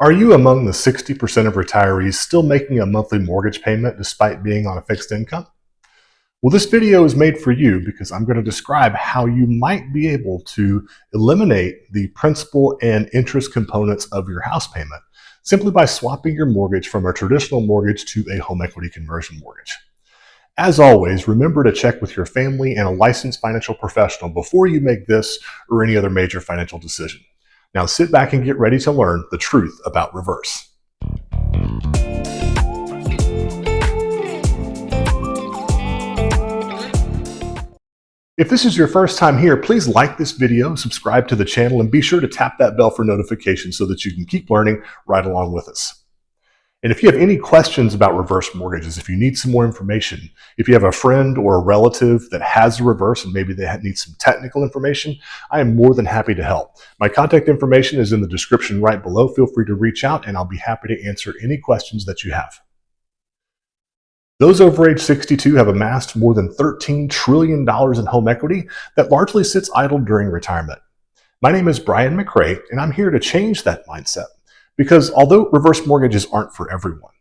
Are you among the 60% of retirees still making a monthly mortgage payment despite being on a fixed income? Well, this video is made for you because I'm going to describe how you might be able to eliminate the principal and interest components of your house payment simply by swapping your mortgage from a traditional mortgage to a home equity conversion mortgage. As always, remember to check with your family and a licensed financial professional before you make this or any other major financial decision. Now sit back and get ready to learn the truth about reverse. If this is your first time here, please like this video, subscribe to the channel, and be sure to tap that bell for notifications so that you can keep learning right along with us. And if you have any questions about reverse mortgages, if you need some more information, if you have a friend or a relative that has a reverse and maybe they need some technical information, I am more than happy to help. My contact information is in the description right below. Feel free to reach out and I'll be happy to answer any questions that you have. Those over age 62 have amassed more than $13 trillion in home equity that largely sits idle during retirement. My name is Brian McRae, and I'm here to change that mindset. Because although reverse mortgages aren't for everyone,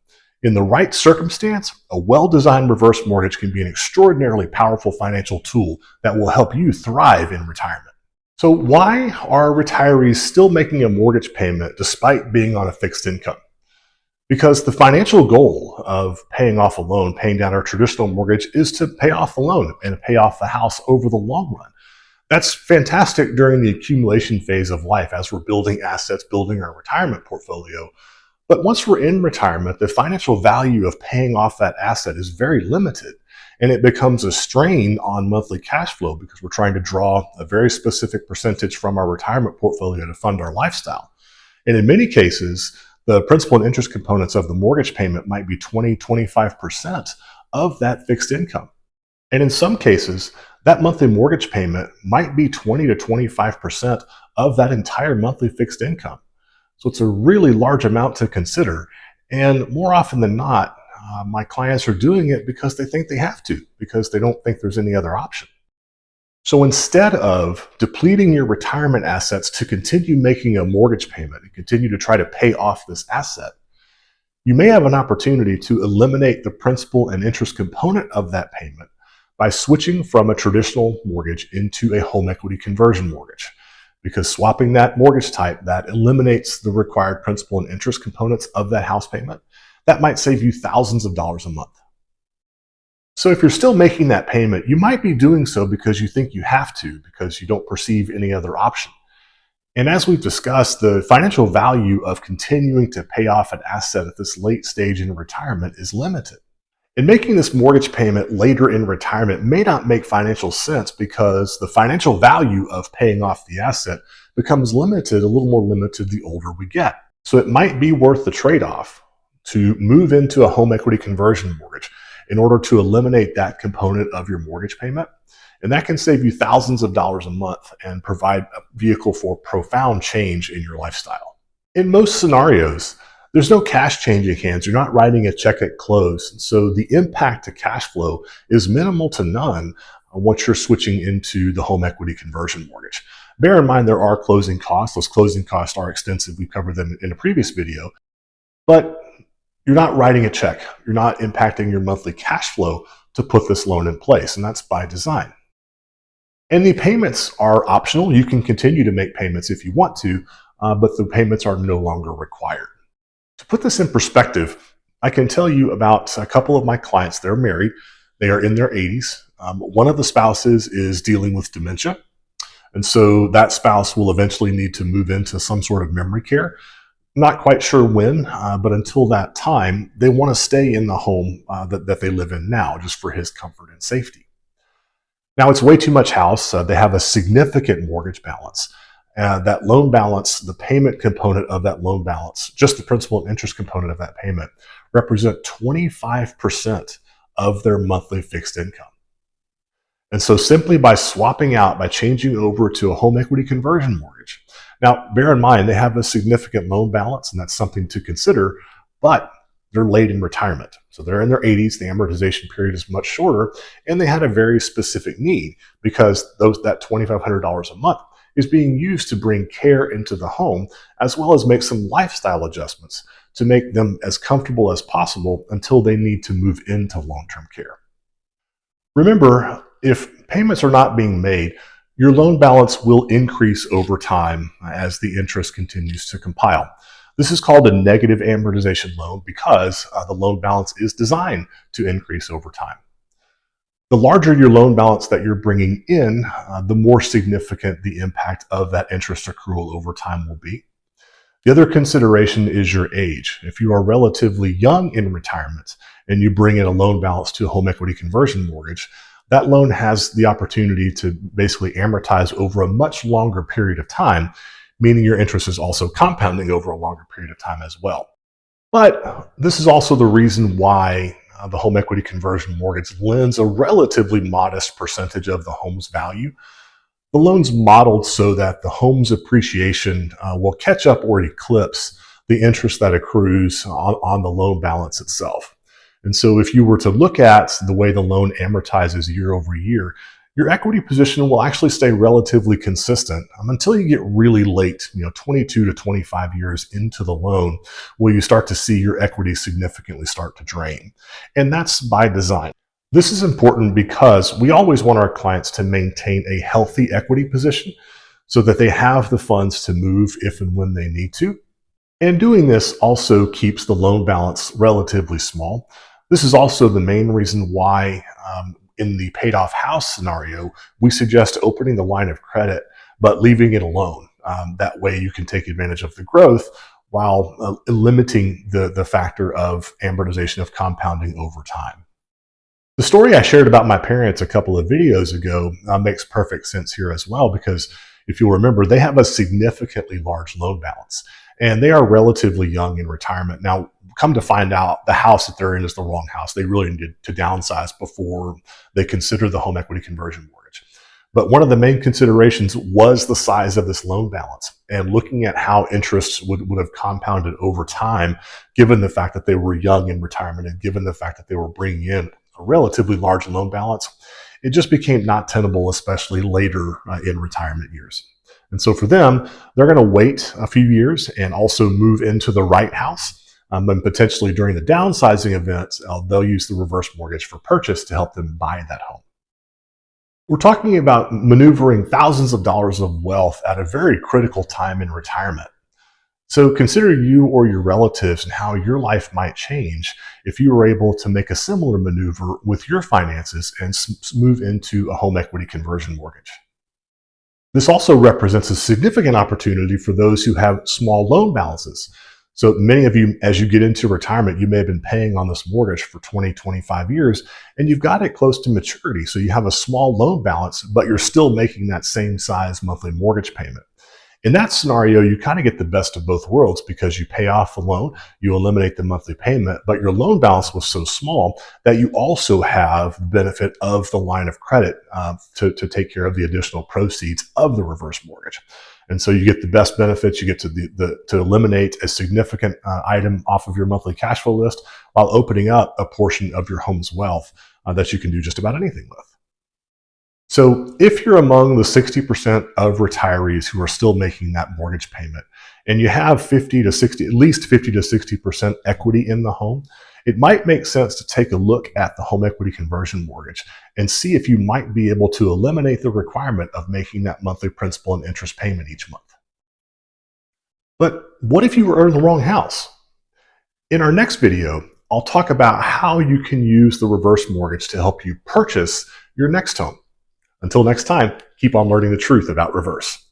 in the right circumstance, a well-designed reverse mortgage can be an extraordinarily powerful financial tool that will help you thrive in retirement. So why are retirees still making a mortgage payment despite being on a fixed income? Because the financial goal of paying off a loan, paying down our traditional mortgage, is to pay off the loan and pay off the house over the long run. That's fantastic during the accumulation phase of life as we're building assets, building our retirement portfolio. But once we're in retirement, the financial value of paying off that asset is very limited, and it becomes a strain on monthly cash flow because we're trying to draw a very specific percentage from our retirement portfolio to fund our lifestyle. And in many cases, the principal and interest components of the mortgage payment might be 20-25% of that fixed income. And in some cases, that monthly mortgage payment might be 20 to 25% of that entire monthly fixed income. So it's a really large amount to consider. And more often than not, my clients are doing it because they think they have to, because they don't think there's any other option. So instead of depleting your retirement assets to continue making a mortgage payment and continue to try to pay off this asset, you may have an opportunity to eliminate the principal and interest component of that payment by switching from a traditional mortgage into a home equity conversion mortgage. Because swapping that mortgage type, that eliminates the required principal and interest components of that house payment. That might save you thousands of dollars a month. So if you're still making that payment, you might be doing so because you think you have to, because you don't perceive any other option. And as we've discussed, the financial value of continuing to pay off an asset at this late stage in retirement is limited. And making this mortgage payment later in retirement may not make financial sense because the financial value of paying off the asset becomes limited, a little more limited the older we get. So it might be worth the trade-off to move into a home equity conversion mortgage in order to eliminate that component of your mortgage payment. And that can save you thousands of dollars a month and provide a vehicle for profound change in your lifestyle. In most scenarios, there's no cash changing hands. You're not writing a check at close. So the impact to cash flow is minimal to none once you're switching into the home equity conversion mortgage. Bear in mind there are closing costs. Those closing costs are extensive. We covered them in a previous video. But you're not writing a check. You're not impacting your monthly cash flow to put this loan in place, and that's by design. And the payments are optional. You can continue to make payments if you want to, but the payments are no longer required. To put this in perspective, I can tell you about a couple of my clients. They're married. They are in their 80s. One of the spouses is dealing with dementia. And so that spouse will eventually need to move into some sort of memory care. Not quite sure when, but until that time, they want to stay in the home that they live in now, just for his comfort and safety. Now, it's way too much house. They have a significant mortgage balance. That loan balance, the payment component of that loan balance, just the principal and interest component of that payment, represent 25% of their monthly fixed income. And so simply by swapping out, by changing over to a home equity conversion mortgage. Now, bear in mind, they have a significant loan balance, and that's something to consider, but they're late in retirement. So they're in their 80s, the amortization period is much shorter, and they had a very specific need because that $2,500 a month is being used to bring care into the home, as well as make some lifestyle adjustments to make them as comfortable as possible until they need to move into long-term care. Remember, if payments are not being made, your loan balance will increase over time as the interest continues to compile. This is called a negative amortization loan because the loan balance is designed to increase over time. The larger your loan balance that you're bringing in, the more significant the impact of that interest accrual over time will be. The other consideration is your age. If you are relatively young in retirement and you bring in a loan balance to a home equity conversion mortgage, that loan has the opportunity to basically amortize over a much longer period of time, meaning your interest is also compounding over a longer period of time as well. But this is also the reason why the home equity conversion mortgage lends a relatively modest percentage of the home's value. The loan's modeled so that the home's appreciation will catch up or eclipse the interest that accrues on the loan balance itself. And so if you were to look at the way the loan amortizes year over year, your equity position will actually stay relatively consistent until you get really late, 22 to 25 years into the loan, where you start to see your equity significantly start to drain. And that's by design. This is important because we always want our clients to maintain a healthy equity position so that they have the funds to move if and when they need to. And doing this also keeps the loan balance relatively small. This is also the main reason why in the paid off house scenario, we suggest opening the line of credit, but leaving it alone. That way you can take advantage of the growth while limiting the factor of amortization of compounding over time. The story I shared about my parents a couple of videos ago makes perfect sense here as well, because if you'll remember, they have a significantly large loan balance and they are relatively young in retirement. Now, come to find out, the house that they're in is the wrong house. They really needed to downsize before they consider the home equity conversion mortgage. But one of the main considerations was the size of this loan balance and looking at how interests would have compounded over time, given the fact that they were young in retirement and given the fact that they were bringing in a relatively large loan balance. It just became not tenable, especially later in retirement years. And so for them, they're going to wait a few years and also move into the right house. And potentially during the downsizing event, they'll use the reverse mortgage for purchase to help them buy that home. We're talking about maneuvering thousands of dollars of wealth at a very critical time in retirement. So consider you or your relatives and how your life might change if you were able to make a similar maneuver with your finances and move into a home equity conversion mortgage. This also represents a significant opportunity for those who have small loan balances. So many of you, as you get into retirement, you may have been paying on this mortgage for 20, 25 years, and you've got it close to maturity. So you have a small loan balance, but you're still making that same size monthly mortgage payment. In that scenario, you kind of get the best of both worlds because you pay off the loan, you eliminate the monthly payment, but your loan balance was so small that you also have the benefit of the line of credit to take care of the additional proceeds of the reverse mortgage. And so you get the best benefits, you get to eliminate a significant item off of your monthly cash flow list while opening up a portion of your home's wealth that you can do just about anything with. So if you're among the 60% of retirees who are still making that mortgage payment and you have at least 50 to 60% equity in the home, it might make sense to take a look at the home equity conversion mortgage and see if you might be able to eliminate the requirement of making that monthly principal and interest payment each month. But what if you were in the wrong house? In our next video, I'll talk about how you can use the reverse mortgage to help you purchase your next home. Until next time, keep on learning the truth about reverse.